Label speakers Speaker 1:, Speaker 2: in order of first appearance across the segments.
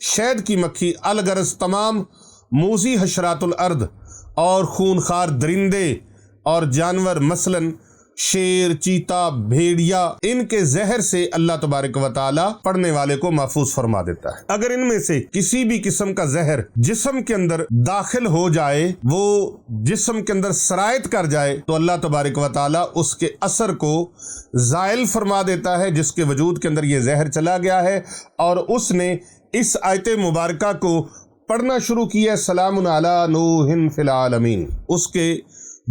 Speaker 1: شہد کی مکھی، الغرض تمام موذی حشرات الارض اور خونخوار درندے اور جانور مثلاً شیر، چیتا، بھیڑیا، ان کے زہر سے اللہ تبارک و تعالی پڑھنے والے کو محفوظ فرما دیتا ہے۔ اگر ان میں سے کسی بھی قسم کا زہر جسم کے اندر داخل ہو جائے، وہ جسم کے اندر سرایت کر جائے، تو اللہ تبارک و تعالی اس کے اثر کو زائل فرما دیتا ہے، جس کے وجود کے اندر یہ زہر چلا گیا ہے اور اس نے اس آیت مبارکہ کو پڑھنا شروع کیا، سلام علی نوح فی العالمین۔ اس کے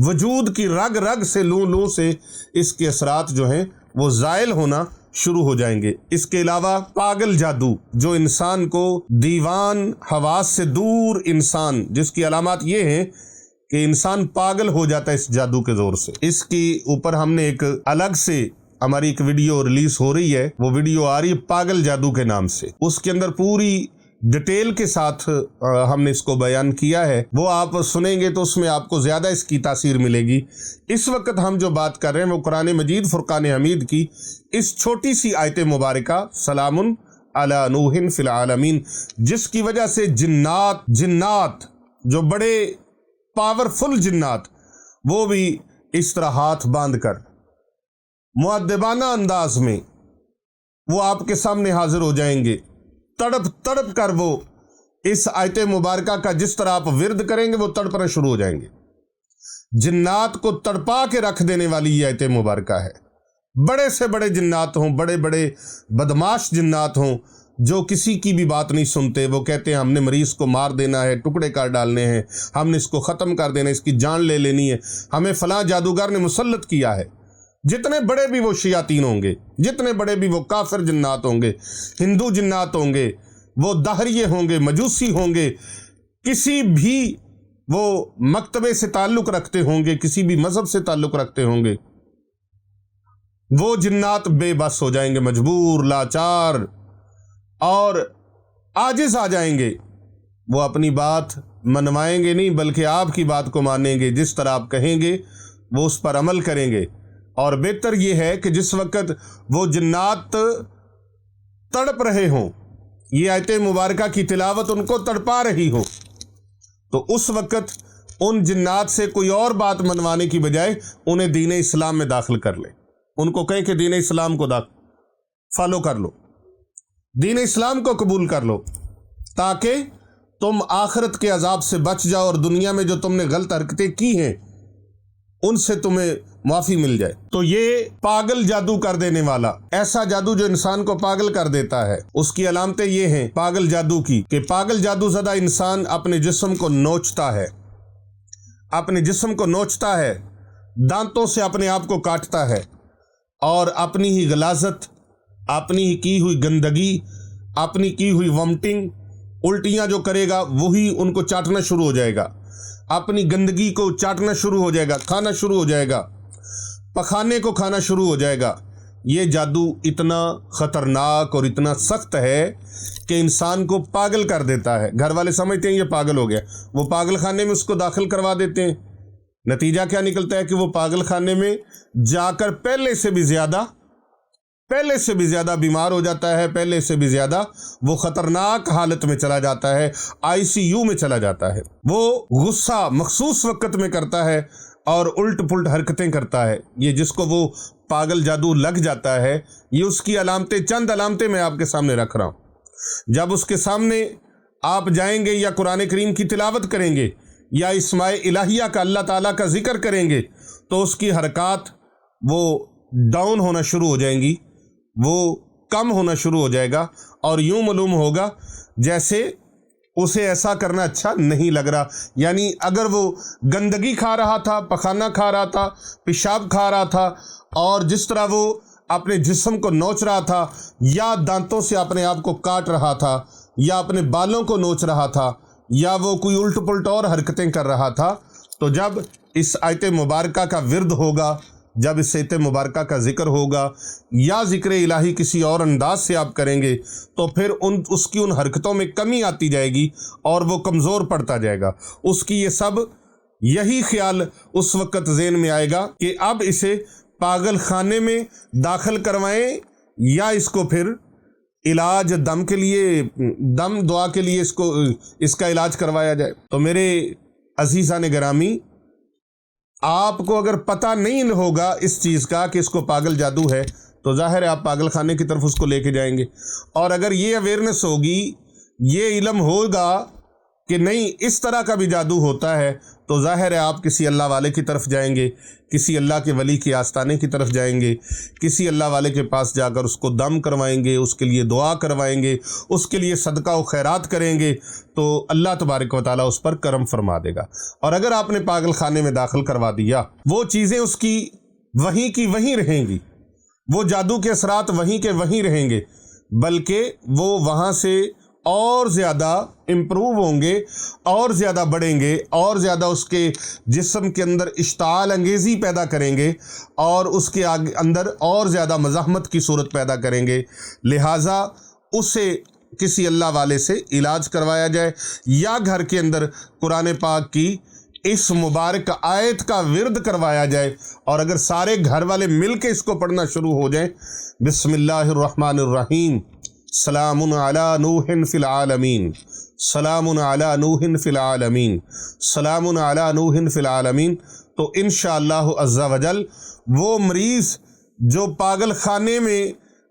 Speaker 1: وجود کی رگ رگ سے، لوں سے اس کے اثرات جو ہیں وہ زائل ہونا شروع ہو جائیں گے۔ اس کے علاوہ پاگل جادو، جو انسان کو دیوان حواس سے دور انسان، جس کی علامات یہ ہیں کہ انسان پاگل ہو جاتا ہے اس جادو کے زور سے۔ اس کی اوپر ہم نے ایک الگ سے ہماری ایک ویڈیو ریلیز ہو رہی ہے، وہ ویڈیو آ رہی ہے پاگل جادو کے نام سے، اس کے اندر پوری ڈیٹیل کے ساتھ ہم نے اس کو بیان کیا ہے، وہ آپ سنیں گے تو اس میں آپ کو زیادہ اس کی تاثیر ملے گی۔ اس وقت ہم جو بات کر رہے ہیں وہ قرآن مجید فرقان حمید کی اس چھوٹی سی آیت مبارکہ سلام علی نوح فی العالمین، جس کی وجہ سے جنات جو بڑے پاورفل جنات، وہ بھی اس طرح ہاتھ باندھ کر مؤدبانہ انداز میں وہ آپ کے سامنے حاضر ہو جائیں گے، تڑپ تڑپ کر وہ اس آیت مبارکہ کا جس طرح آپ ورد کریں گے وہ تڑپنا شروع ہو جائیں گے۔ جنات کو تڑپا کے رکھ دینے والی یہ آیت مبارکہ ہے۔ بڑے سے بڑے جنات ہوں، بڑے بڑے بدماش جنات ہوں، جو کسی کی بھی بات نہیں سنتے، وہ کہتے ہیں ہم نے مریض کو مار دینا ہے، ٹکڑے کر ڈالنے ہیں، ہم نے اس کو ختم کر دینا ہے، اس کی جان لے لینی ہے، ہمیں فلاں جادوگر نے مسلط کیا ہے۔ جتنے بڑے بھی وہ شیاطین ہوں گے، جتنے بڑے بھی وہ کافر جنات ہوں گے، ہندو جنات ہوں گے، وہ دہریے ہوں گے، مجوسی ہوں گے، کسی بھی وہ مکتبے سے تعلق رکھتے ہوں گے، کسی بھی مذہب سے تعلق رکھتے ہوں گے، وہ جنات بے بس ہو جائیں گے، مجبور، لاچار اور عاجز آ جائیں گے۔ وہ اپنی بات منوائیں گے نہیں، بلکہ آپ کی بات کو مانیں گے، جس طرح آپ کہیں گے وہ اس پر عمل کریں گے۔ اور بہتر یہ ہے کہ جس وقت وہ جنات تڑپ رہے ہوں، یہ آیت مبارکہ کی تلاوت ان کو تڑپا رہی ہو، تو اس وقت ان جنات سے کوئی اور بات منوانے کی بجائے انہیں دین اسلام میں داخل کر لیں، ان کو کہیں کہ دین اسلام کو فالو کر لو، دین اسلام کو قبول کر لو، تاکہ تم آخرت کے عذاب سے بچ جاؤ اور دنیا میں جو تم نے غلط حرکتیں کی ہیں ان سے تمہیں معافی مل جائے۔ تو یہ پاگل جادو کر دینے والا، ایسا جادو جو انسان کو پاگل کر دیتا ہے، اس کی علامتیں یہ ہیں پاگل جادو کی، کہ پاگل جادو زدہ انسان اپنے جسم کو نوچتا ہے، اپنے جسم کو نوچتا ہے، دانتوں سے اپنے آپ کو کاٹتا ہے، اور اپنی ہی غلاظت، اپنی ہی کی ہوئی گندگی، اپنی کی ہوئی ومٹنگ، الٹیاں جو کرے گا وہی ان کو چاٹنا شروع ہو جائے گا، اپنی گندگی کو چاٹنا شروع ہو جائے گا، کھانا شروع ہو جائے گا، پخانے کو کھانا شروع ہو جائے گا۔ یہ جادو اتنا خطرناک اور اتنا سخت ہے کہ انسان کو پاگل کر دیتا ہے۔ گھر والے سمجھتے ہیں یہ پاگل ہو گیا، وہ پاگل خانے میں اس کو داخل کروا دیتے ہیں، نتیجہ کیا نکلتا ہے کہ وہ پاگل خانے میں جا کر پہلے سے بھی زیادہ بیمار ہو جاتا ہے، پہلے سے بھی زیادہ وہ خطرناک حالت میں چلا جاتا ہے، ICU میں چلا جاتا ہے۔ وہ غصہ مخصوص وقت میں کرتا ہے اور الٹ پلٹ حرکتیں کرتا ہے۔ یہ جس کو وہ پاگل جادو لگ جاتا ہے، یہ اس کی علامتیں، چند علامتیں میں آپ کے سامنے رکھ رہا ہوں۔ جب اس کے سامنے آپ جائیں گے یا قرآن کریم کی تلاوت کریں گے یا اسماء الہیہ کا، اللہ تعالیٰ کا ذکر کریں گے، تو اس کی حرکات وہ ڈاؤن ہونا شروع ہو جائیں گی، وہ کم ہونا شروع ہو جائے گا، اور یوں معلوم ہوگا جیسے اسے ایسا کرنا اچھا نہیں لگ رہا۔ یعنی اگر وہ گندگی کھا رہا تھا، پخانہ کھا رہا تھا، پیشاب کھا رہا تھا، اور جس طرح وہ اپنے جسم کو نوچ رہا تھا، یا دانتوں سے اپنے آپ کو کاٹ رہا تھا، یا اپنے بالوں کو نوچ رہا تھا، یا وہ کوئی الٹ پلٹ اور حرکتیں کر رہا تھا، تو جب اس آیت مبارکہ کا ورد ہوگا، جب اس آیت مبارکہ کا ذکر ہوگا یا ذکر الہی کسی اور انداز سے آپ کریں گے، تو پھر اس کی ان حرکتوں میں کمی آتی جائے گی اور وہ کمزور پڑتا جائے گا۔ اس کی یہ سب یہی خیال اس وقت ذہن میں آئے گا کہ اب اسے پاگل خانے میں داخل کروائیں یا اس کو پھر علاج دم کے لیے، دم دعا کے لیے اس کا علاج کروایا جائے۔ تو میرے عزیزان گرامی، آپ کو اگر پتہ نہیں ہوگا اس چیز کا کہ اس کو پاگل جادو ہے تو ظاہر ہے آپ پاگل خانے کی طرف اس کو لے کے جائیں گے۔ اور اگر یہ اویئرنیس ہوگی، یہ علم ہوگا کہ نہیں اس طرح کا بھی جادو ہوتا ہے، تو ظاہر ہے آپ کسی اللہ والے کی طرف جائیں گے، کسی اللہ کے ولی کے آستانے کی طرف جائیں گے، کسی اللہ والے کے پاس جا کر اس کو دم کروائیں گے، اس کے لیے دعا کروائیں گے، اس کے لیے صدقہ و خیرات کریں گے، تو اللہ تبارک و تعالیٰ اس پر کرم فرما دے گا۔ اور اگر آپ نے پاگل خانے میں داخل کروا دیا، وہ چیزیں اس کی وہیں رہیں گی، وہ جادو کے اثرات وہیں کے وہیں رہیں گے، بلکہ وہ وہاں سے اور زیادہ امپروو ہوں گے، اور زیادہ بڑھیں گے، اور زیادہ اس کے جسم کے اندر اشتعال انگیزی پیدا کریں گے، اور اس کے اندر اور زیادہ مزاحمت کی صورت پیدا کریں گے۔ لہٰذا اسے کسی اللہ والے سے علاج کروایا جائے، یا گھر کے اندر قرآن پاک کی اس مبارک آیت کا ورد کروایا جائے، اور اگر سارے گھر والے مل کے اس کو پڑھنا شروع ہو جائیں، بسم اللہ الرحمن الرحیم، سلام علی نوح فی العالمین، سلام علی نوح فی العالمین، سلام علی نوح فی العالمین، تو انشاءاللہ عز و جل وہ مریض جو پاگل خانے میں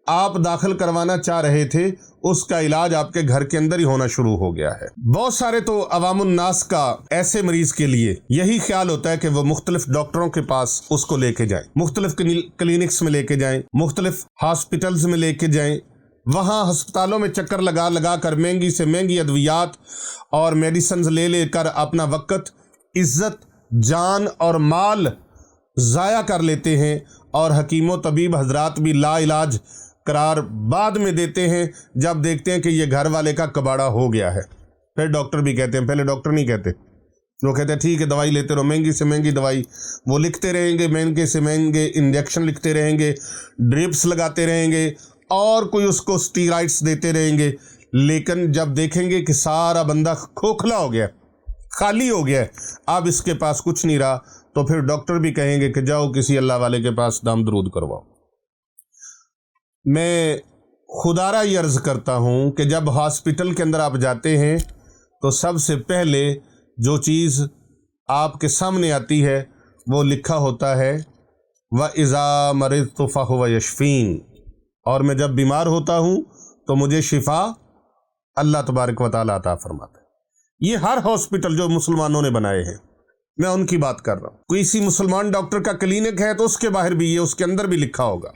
Speaker 1: آپ داخل کروانا چاہ رہے تھے، اس کا علاج آپ کے گھر کے اندر ہی ہونا شروع ہو گیا ہے۔ بہت سارے تو عوام الناس کا ایسے مریض کے لیے یہی خیال ہوتا ہے کہ وہ مختلف ڈاکٹروں کے پاس اس کو لے کے جائیں، مختلف کلینکس میں لے کے جائیں، مختلف ہاسپٹلز میں لے کے جائیں، وہاں ہسپتالوں میں چکر لگا کر مہنگی سے مہنگی ادویات اور میڈیسنز لے کر اپنا وقت، عزت، جان اور مال ضائع کر لیتے ہیں، اور حکیم و طبیب حضرات بھی لا علاج قرار بعد میں دیتے ہیں جب دیکھتے ہیں کہ یہ گھر والے کا کباڑا ہو گیا ہے۔ پھر ڈاکٹر بھی کہتے ہیں، پہلے ڈاکٹر نہیں کہتے، وہ کہتے ہیں ٹھیک ہے دوائی لیتے رہو، مہنگی سے مہنگی دوائی وہ لکھتے رہیں گے، مہنگے سے مہنگے انجیکشن لکھتے رہیں گے، ڈرپس لگاتے رہیں گے، اور کوئی اس کو اسٹیرائڈس دیتے رہیں گے، لیکن جب دیکھیں گے کہ سارا بندہ کھوکھلا ہو گیا، خالی ہو گیا ہے، اب اس کے پاس کچھ نہیں رہا، تو پھر ڈاکٹر بھی کہیں گے کہ جاؤ کسی اللہ والے کے پاس دم درود کرواؤ۔ میں خدارہ یہ عرض کرتا ہوں کہ جب ہاسپٹل کے اندر آپ جاتے ہیں تو سب سے پہلے جو چیز آپ کے سامنے آتی ہے وہ لکھا ہوتا ہے وَإِذَا مَرِضْتُ فَهُوَ يَشْفِينِ، اور میں جب بیمار ہوتا ہوں تو مجھے شفا اللہ تبارک و تعالیٰ عطا فرماتا ہے۔ یہ ہر ہاسپٹل جو مسلمانوں نے بنائے ہیں، میں ان کی بات کر رہا ہوں۔ کوئی سی مسلمان ڈاکٹر کا کلینک ہے تو اس کے باہر بھی یہ اس کے اندر بھی لکھا ہوگا۔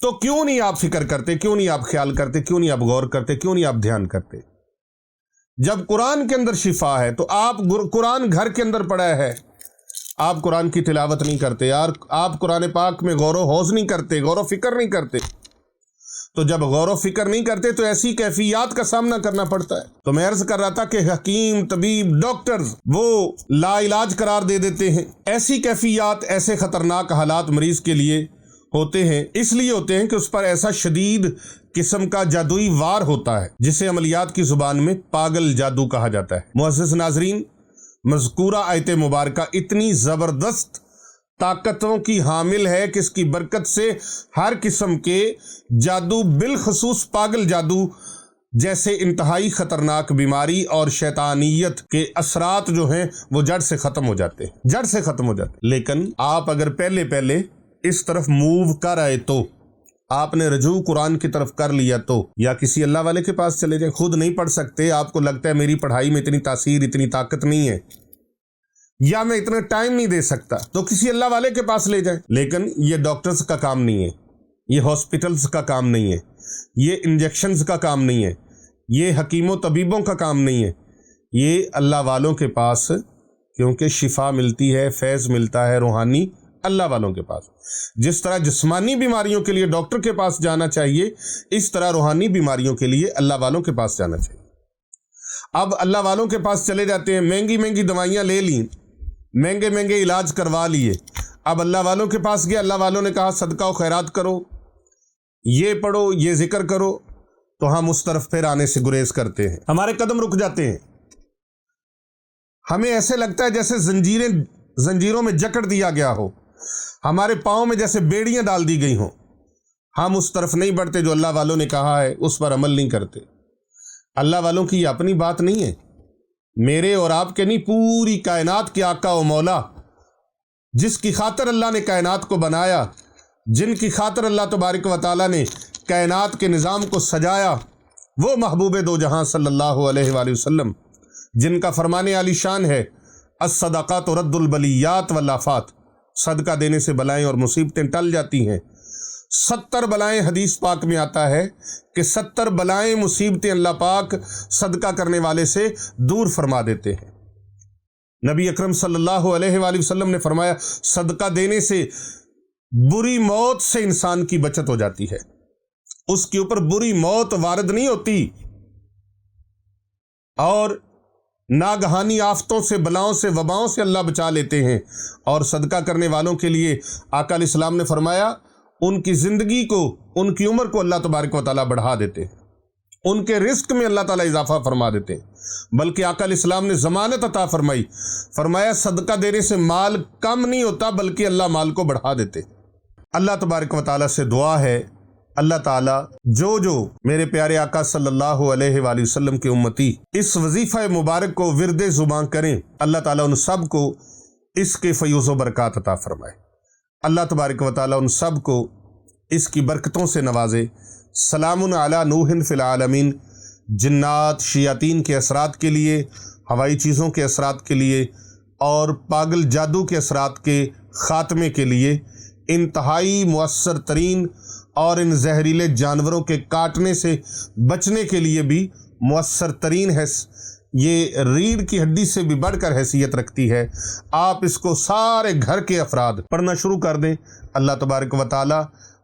Speaker 1: تو کیوں نہیں آپ فکر کرتے، کیوں نہیں آپ خیال کرتے، کیوں نہیں آپ غور کرتے، کیوں نہیں آپ دھیان کرتے؟ جب قرآن کے اندر شفا ہے تو آپ قرآن گھر کے اندر پڑا ہے، آپ قرآن کی تلاوت نہیں کرتے یار، آپ قرآن پاک میں غور و خوض نہیں کرتے، غور و فکر نہیں کرتے، تو جب غور و فکر نہیں کرتے تو ایسی کیفیات کا سامنا کرنا پڑتا ہے۔ تو میں عرض کر رہا تھا کہ حکیم، طبیب، ڈاکٹرز وہ لا علاج قرار دے دیتے ہیں۔ ایسی کیفیات، ایسے خطرناک حالات مریض کے لیے ہوتے ہیں، اس لیے ہوتے ہیں کہ اس پر ایسا شدید قسم کا جادوئی وار ہوتا ہے جسے عملیات کی زبان میں پاگل جادو کہا جاتا ہے۔ معزز ناظرین، مذکورہ آیت مبارکہ اتنی زبردست طاقتوں کی حامل ہے کہ اس کی برکت سے ہر قسم کے جادو، بالخصوص پاگل جادو جیسے انتہائی خطرناک بیماری اور شیطانیت کے اثرات جو ہیں وہ جڑ سے ختم ہو جاتے ہیں، جڑ سے ختم ہو جاتے ہیں۔ لیکن آپ اگر پہلے اس طرف موو کر آئے تو، آپ نے رجوع قرآن کی طرف کر لیا تو، یا کسی اللہ والے کے پاس چلے جائیں۔ خود نہیں پڑھ سکتے، آپ کو لگتا ہے میری پڑھائی میں اتنی تاثیر، اتنی طاقت نہیں ہے، یا میں اتنا ٹائم نہیں دے سکتا، تو کسی اللہ والے کے پاس لے جائیں۔ لیکن یہ ڈاکٹرز کا کام نہیں ہے، یہ ہاسپٹلز کا کام نہیں ہے، یہ انجیکشنز کا کام نہیں ہے، یہ حکیم و طبیبوں کا کام نہیں ہے، یہ اللہ والوں کے پاس، کیونکہ شفا ملتی ہے، فیض ملتا ہے روحانی اللہ والوں کے پاس۔ جس طرح جسمانی بیماریوں کے لیے ڈاکٹر کے پاس جانا چاہیے، اس طرح روحانی بیماریوں کے لیے اللہ والوں کے پاس جانا چاہیے۔ اب اللہ والوں کے پاس چلے جاتے ہیں، مہنگی دوائیاں لے لیں، مہنگے علاج کروا لیے، اب اللہ والوں کے پاس گیا، اللہ والوں نے کہا صدقہ و خیرات کرو، یہ پڑھو، یہ ذکر کرو، تو ہم اس طرف پھر آنے سے گریز کرتے ہیں، ہمارے قدم رک جاتے ہیں۔ ہمیں ایسے لگتا ہے جیسے زنجیروں میں جکڑ دیا گیا ہو، ہمارے پاؤں میں جیسے بیڑیاں ڈال دی گئی ہوں، ہم اس طرف نہیں بڑھتے جو اللہ والوں نے کہا ہے، اس پر عمل نہیں کرتے۔ اللہ والوں کی یہ اپنی بات نہیں ہے، میرے اور آپ کے نہیں، پوری کائنات کے آقا و مولا، جس کی خاطر اللہ نے کائنات کو بنایا، جن کی خاطر اللہ تبارک و تعالیٰ نے کائنات کے نظام کو سجایا، وہ محبوب دو جہاں صلی اللہ علیہ وآلہ وسلم، جن کا فرمان عالی شان ہے الصدقات رد البلیات والآفات، صدقہ دینے سے بلائیں اور مصیبتیں ٹل جاتی ہیں۔ 70 بلائیں، حدیث پاک میں آتا ہے کہ 70 بلائیں مصیبتیں اللہ پاک صدقہ کرنے والے سے دور فرما دیتے ہیں۔ نبی اکرم صلی اللہ علیہ وآلہ وسلم نے فرمایا صدقہ دینے سے بری موت سے انسان کی بچت ہو جاتی ہے، اس کے اوپر بری موت وارد نہیں ہوتی، اور ناگہانی آفتوں سے، بلاؤں سے، وباؤں سے اللہ بچا لیتے ہیں۔ اور صدقہ کرنے والوں کے لیے آقا علیہ السلام نے فرمایا ان کی زندگی کو، ان کی عمر کو اللہ تبارک و تعالیٰ بڑھا دیتے ہیں، ان کے رزق میں اللہ تعالیٰ اضافہ فرما دیتے ہیں۔ بلکہ آقا علیہ السلام نے ضمانت عطا فرمائی، فرمایا صدقہ دینے سے مال کم نہیں ہوتا بلکہ اللہ مال کو بڑھا دیتے۔ اللہ تبارک و تعالیٰ سے دعا ہے، اللہ تعالیٰ جو میرے پیارے آقا صلی اللہ علیہ وآلہ وسلم کے امتی اس وظیفہ مبارک کو ورد زبان کریں، اللہ تعالیٰ ان سب کو اس کے فیوز و برکات عطا فرمائے۔ اللہ تبارک و تعالیٰ ان سب کو اس کی برکتوں سے نوازے۔ سلام علی نوح فی العالمین، جنات شیاطین کے اثرات کے لیے، ہوائی چیزوں کے اثرات کے لیے اور پاگل جادو کے اثرات کے خاتمے کے لیے انتہائی مؤثر ترین اور ان زہریلے جانوروں کے کاٹنے سے بچنے کے لیے بھی مؤثر ترین ہے، یہ ریڑھ کی ہڈی سے بھی بڑھ کر حیثیت رکھتی ہے۔ آپ اس کو سارے گھر کے افراد پڑھنا شروع کر دیں، اللہ تبارک و تعالیٰ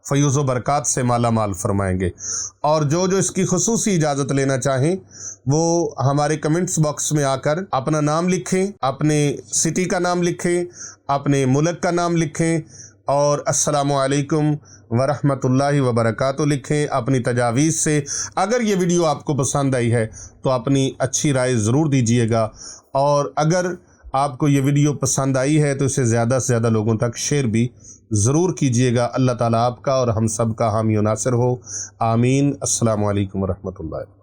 Speaker 1: فیوز و برکات سے مالا مال فرمائیں گے۔ اور جو اس کی خصوصی اجازت لینا چاہیں وہ ہمارے کمنٹس باکس میں آ کر اپنا نام لکھیں، اپنے سٹی کا نام لکھیں، اپنے ملک کا نام لکھیں اور السلام علیکم ورحمۃ اللہ وبرکاتہ لکھیں اپنی تجاویز سے۔ اگر یہ ویڈیو آپ کو پسند آئی ہے تو اپنی اچھی رائے ضرور دیجیے گا، اور اگر آپ کو یہ ویڈیو پسند آئی ہے تو اسے زیادہ سے زیادہ لوگوں تک شیئر بھی ضرور کیجیے گا۔ اللہ تعالیٰ آپ کا اور ہم سب کا حامی و ناصر ہو، آمین۔ السلام علیکم ورحمۃ اللہ۔